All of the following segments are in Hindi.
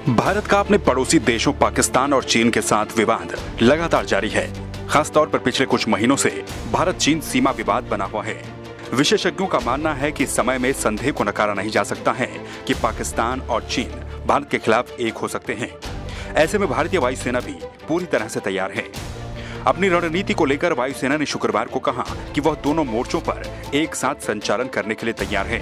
भारत का अपने पड़ोसी देशों पाकिस्तान और चीन के साथ विवाद लगातार जारी है। खासतौर पर पिछले कुछ महीनों से भारत चीन सीमा विवाद बना हुआ है। विशेषज्ञों का मानना है कि समय में संदेह को नकारा नहीं जा सकता है कि पाकिस्तान और चीन भारत के खिलाफ एक हो सकते हैं। ऐसे में भारतीय वायुसेना भी पूरी तरह से तैयार है। अपनी रणनीति को लेकर वायुसेना ने शुक्रवार को कहा कि वह दोनों मोर्चों पर एक साथ संचालन करने के लिए तैयार है।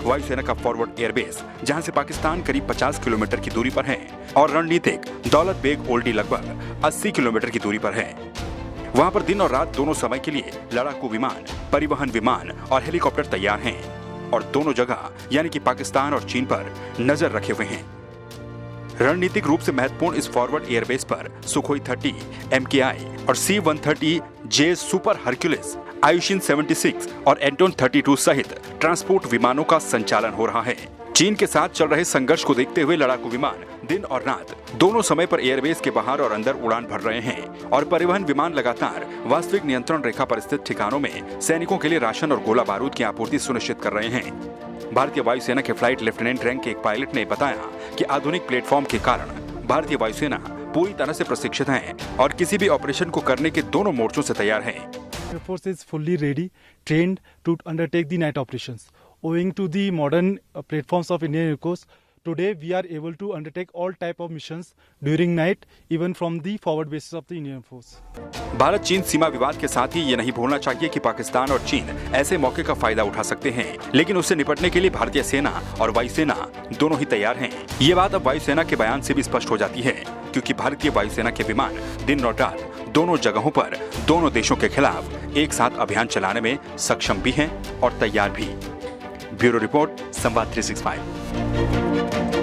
वायुसेना का फॉरवर्ड एयरबेस, जहां से पाकिस्तान करीब 50 किलोमीटर की दूरी पर है, और रणनीतिक दौलत बेग ओल्डी लगभग 80 किलोमीटर की दूरी पर है। वहां पर दिन और रात दोनों समय के लिए लड़ाकू विमान, परिवहन विमान और हेलीकॉप्टर तैयार हैं और दोनों जगह यानी कि पाकिस्तान और चीन पर नजर रखे हुए हैं। रणनीतिक रूप से महत्वपूर्ण इस फॉरवर्ड एयरबेस पर सुखोई 30, MKI और C-130J सुपर हरक्यूलिस, आयुशिन 76 और एंटोन 32 सहित ट्रांसपोर्ट विमानों का संचालन हो रहा है। चीन के साथ चल रहे संघर्ष को देखते हुए लड़ाकू विमान दिन और रात दोनों समय पर एयरबेस के बाहर और अंदर उड़ान भर रहे हैं और परिवहन विमान लगातार वास्तविक नियंत्रण रेखा पर स्थित ठिकानों में सैनिकों के लिए राशन और गोला बारूद की आपूर्ति सुनिश्चित कर रहे हैं। भारतीय वायुसेना के फ्लाइट लेफ्टिनेंट रैंक के एक पायलट ने बताया कि आधुनिक प्लेटफॉर्म के कारण भारतीय वायुसेना पूरी तरह से प्रशिक्षित है और किसी भी ऑपरेशन को करने के दोनों मोर्चों से तैयार है। Air Force is fully ready, trained to undertake the night operations. Owing to the modern platforms of Indian Air Force, today we are able to undertake all type of missions during night, even from the forward bases of the Indian Air Force. Bharat चीन सीमा विवाद के साथ ही ये नहीं भूलना चाहिए कि पाकिस्तान और चीन ऐसे मौके का फायदा उठा सकते हैं, लेकिन उससे निपटने के लिए भारतीय सेना और वायुसेना दोनों ही तैयार हैं। ये बात अब वायुसेना के बयान से भी स्पष्ट हो जाती है, क्योंकि भारतीय वायुसेना के विमान दिन और रात दोनों जगहों पर दोनों देशों के खिलाफ एक साथ अभियान चलाने में सक्षम भी हैं और तैयार भी। ब्यूरो रिपोर्ट, संवाद 365।